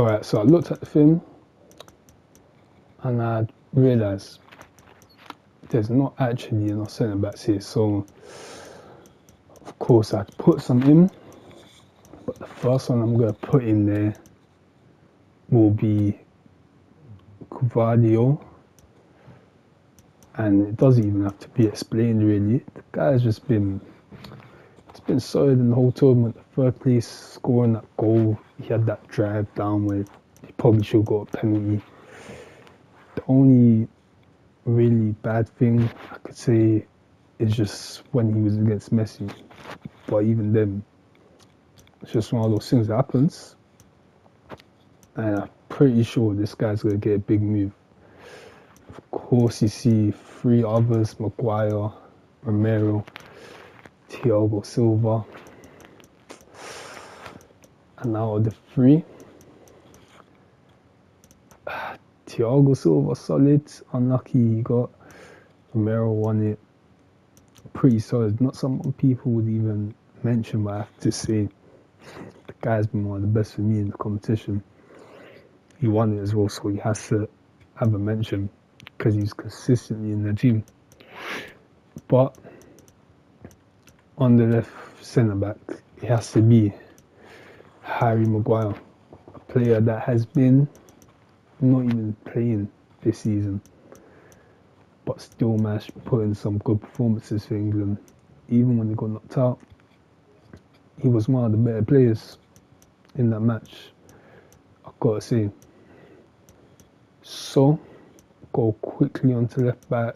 Alright, so I looked at the film and I realised there's not actually enough centre backs here. So, of course, I'd put some in, but the first one I'm going to put in there will be Cuvadio. And it doesn't even have to be explained, really. The guy's just been solid in the whole tournament. The third place, scoring that goal. He had that drive down where he probably should have got a penalty. The only really bad thing I could say is just when he was against Messi. But even then, it's just one of those things that happens. And I'm pretty sure this guy's going to get a big move. Of course, you see three others: Maguire, Romero, Thiago Silva. And out of the three, Thiago Silva solid, unlucky he got. Romero won it, pretty solid. Not someone people would even mention, but I have to say the guy's been one of the best for me in the competition. He won it as well, so he has to have a mention because he's consistently in the team. But on the left centre back, it has to be Harry Maguire, a player that has been not even playing this season, but still managed to put in some good performances for England. Even when they got knocked out, he was one of the better players in that match, I've got to say. So, go quickly onto left back.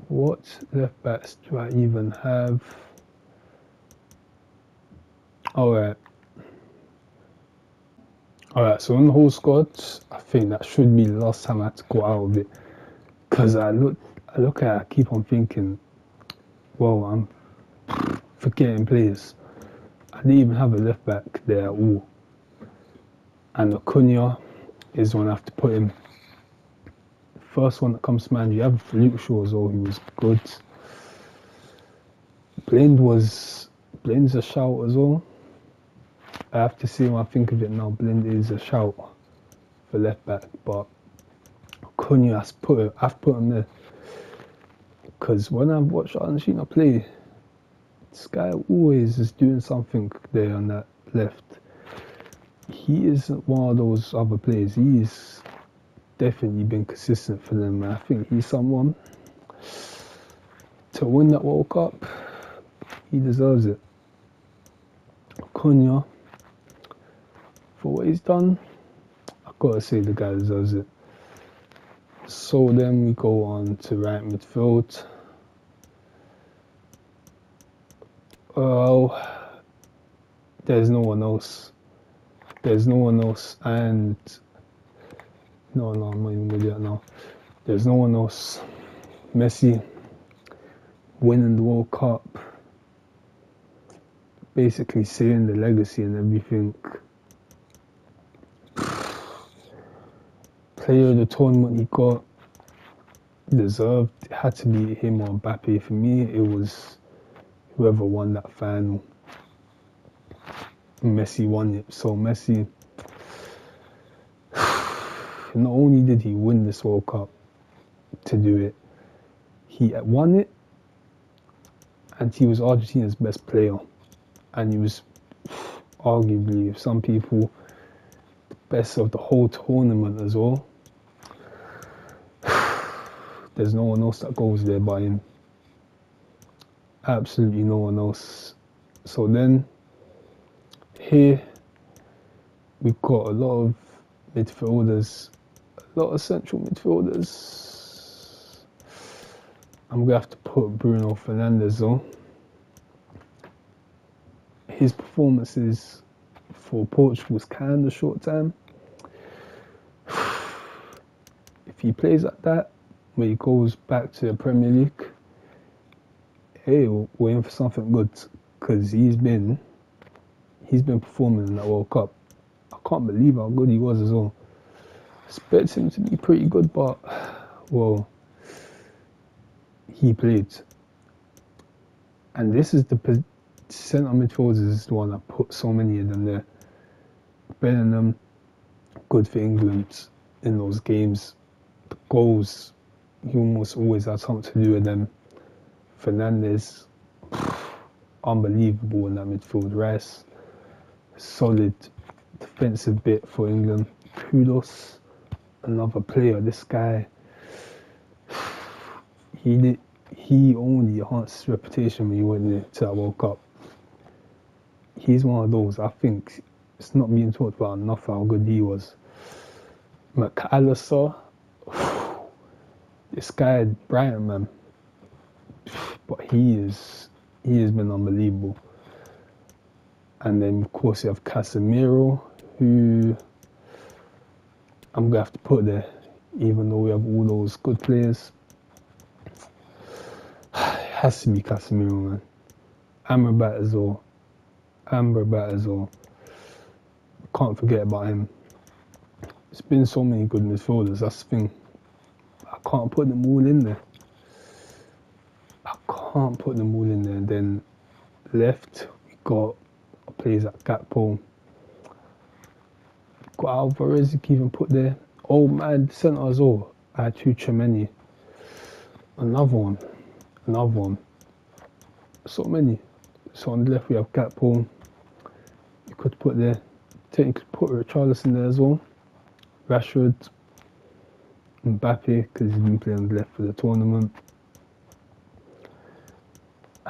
What left backs do I even have? Alright, so in the whole squad, I think that should be the last time I had to go out of it. Because I look at it, I keep on thinking, well, I'm forgetting players. I didn't even have a left back there at all. And Acuna is one I have to put in. The first one that comes to mind, you have Luke Shaw as well, he was good. Blind's a shout as well. I have to say, when I think of it now, Blind is a shout for left back, but Acuna, I've put him there. Because when I've watched Argentina play, this guy always is doing something there on that left. He isn't one of those other players. He's definitely been consistent for them. I think he's someone to win that World Cup. He deserves it. Acuna, for what he's done, I've got to say the guy deserves it. So then we go on to right midfield. Well, there's no one else. And no, I'm not even with that now. There's no one else. Messi winning the World Cup, basically seeing the legacy and everything. Player of the tournament he got, deserved. It had to be him or Mbappe. For me, it was whoever won that final. Messi won it. So Messi, not only did he win this World Cup to do it, he won it, and he was Argentina's best player. And he was arguably, if some people, the best of the whole tournament as well. There's no one else that goes there by him. Absolutely no one else. So then, here, we've got a lot of midfielders, a lot of central midfielders. I'm going to have to put Bruno Fernandes on. His performances for Portugal was kind of short time. If he plays like that, when he goes back to the Premier League, hey, we're in for something good, because he's been performing in that World Cup. I can't believe how good he was as well. Expect him to be pretty good, but well, he played. And this is the centre midfielders is the one that put so many of them there. Bellingham, good for England in those games. The goals, he almost always had something to do with them. Fernandes, unbelievable in that midfield. Rice, solid defensive bit for England. Kudos, another player. This guy, he only enhanced his reputation when he went to that World Cup. He's one of those, I think it's not being talked about enough how good he was. McAllister, this guy at Brighton, man, but he has been unbelievable. And then of course you have Casemiro, who I'm gonna have to put there, even though we have all those good players. It has to be Casemiro, man. Amrabat as well. Can't forget about him. It's been so many good midfielders, that's the thing. I can't put them all in there. And then left, we got players like Gakpo. Got Alvarez, you can even put there. Oh man, centre as well. I had Tchouaméni. Another one. So many. So on the left we have Gakpo. You could put there. You could put Richarlison there as well. Rashford. Mbappe, because he's been playing on the left for the tournament.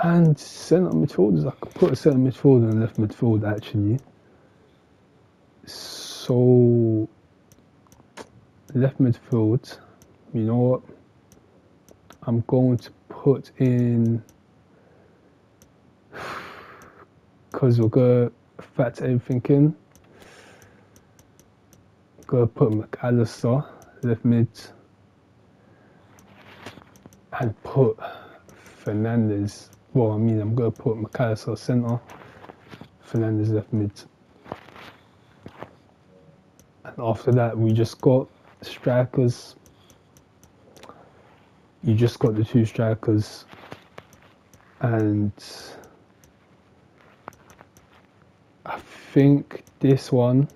And centre midfielders, I could put a centre midfielder and left midfield actually. So, left midfield, you know what? I'm going to put in, because we're going to factor everything in. Going to put McAllister, left mid, and put Fernandes. Well, I'm going to put McAllister centre, Fernandes left mid. And after that, we just got strikers. You just got the two strikers. And I think this one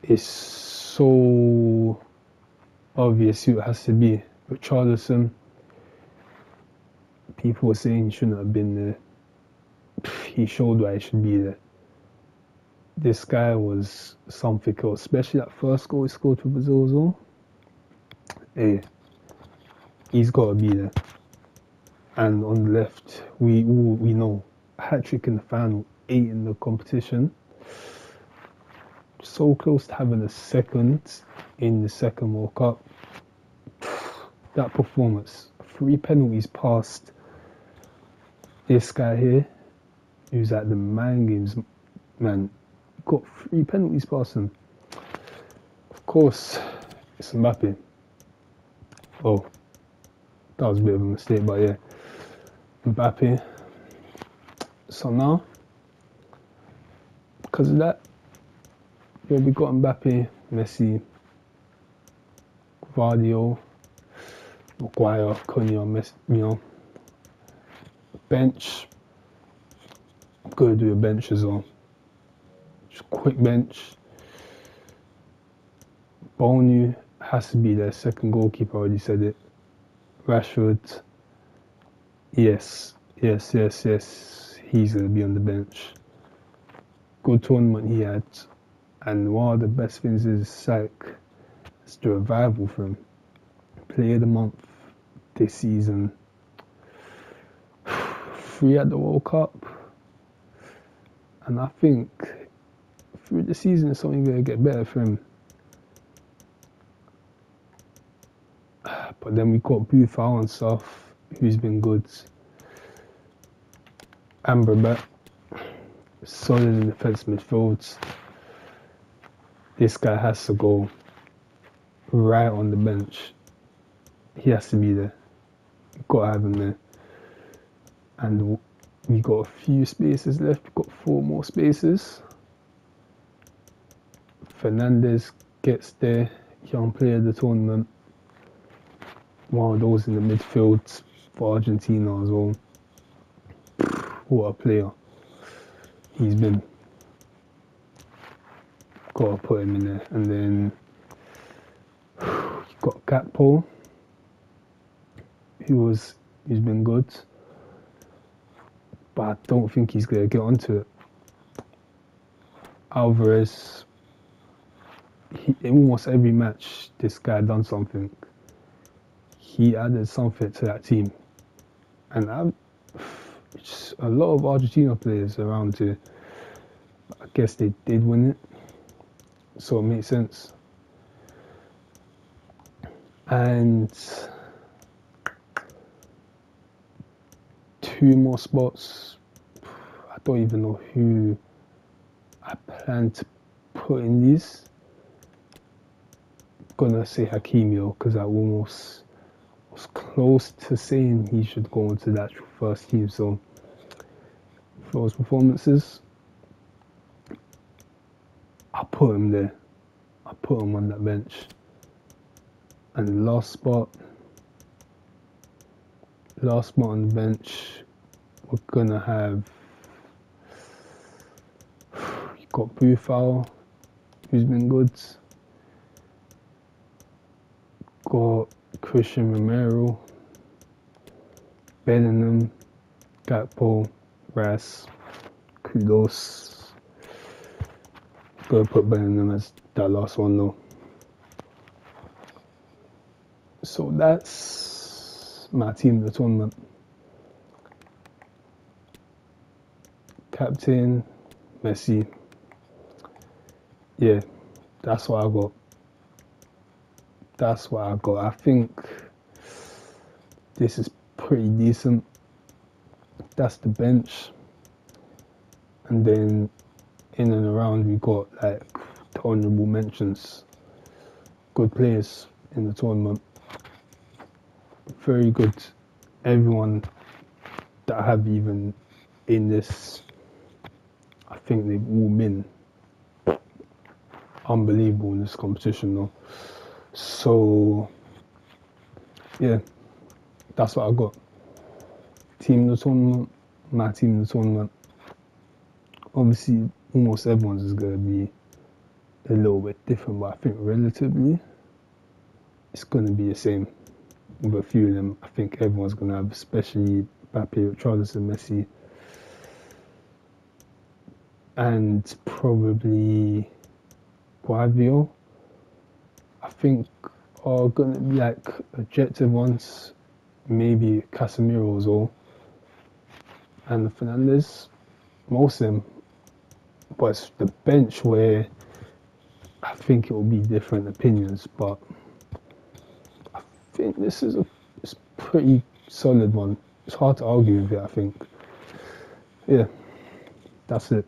is so obvious who it has to be. Richarlison. People were saying he shouldn't have been there. He showed why he should be there. This guy was something else, especially that first goal he scored for Brazil as well. Hey, he's got to be there. And on the left, we know, hat-trick in the final, 8 in the competition. So close to having a second in the second World Cup. That performance, 3 penalties past this guy here, who's at the Man Games, man, got 3 penalties past him. Of course, it's Mbappe. Oh, that was a bit of a mistake, but yeah, Mbappe. So now, because of that, yeah, we got Mbappe, Messi, Vardio, Maguire, Cunha, Messi, you know. Bench. I'm going to do a bench as well. Just quick bench. Bonu has to be their second goalkeeper, I already said it. Rashford. Yes. He's going to be on the bench. Good tournament he had. And one of the best things is like, it's the revival for him. Player of the month this season. 3 at the World Cup. And I think through the season it's only going to get better for him. But then we got Buffon and stuff, who's been good. Amrabat, solid in defense midfield. This guy has to go right on the bench. He has to be there. You've got to have him there. And we got a few spaces left. We've got 4 more spaces. Fernandes gets there. Young player of the tournament. One of those in the midfield for Argentina as well. what a player he's been. Gotta put him in there. And then you've got Gakpo, he's been good, but I don't think he's gonna get onto it. Alvarez, in almost every match, this guy done something. He added something to that team, and a lot of Argentina players around here. I guess they did win it, so it makes sense. And 2 more spots. I don't even know who I plan to put in these. Gonna say Hakimi because I almost was close to saying he should go into the actual first team. So for those performances, I put him there. I put him on that bench. And the last spot on the bench, we're gonna have, you got Buffal, who's been good. Got Christian Romero, Bellingham, Gakpo, Ras, Kudos. Gotta put Bellingham as that last one though. So that's my team of the tournament. Captain, Messi. Yeah, that's what I got. I think this is pretty decent. That's the bench. And then in and around we got like the honourable mentions. Good players in the tournament. Very good. Everyone that I have even in this, I think they've all been unbelievable in this competition though. So yeah, that's what I got. Team of the tournament, my team of the tournament. Obviously almost everyone's is going to be a little bit different, but I think relatively it's going to be the same. With a few of them, I think everyone's going to have, especially Mbappe, Richarlison, Messi, and probably Guavio. I think are going to be like objective ones, maybe Casemiro as well, and Fernandes, most of them. But it's the bench where I think it will be different opinions, but I think this is it's pretty solid one. It's hard to argue with it, I think. Yeah, that's it.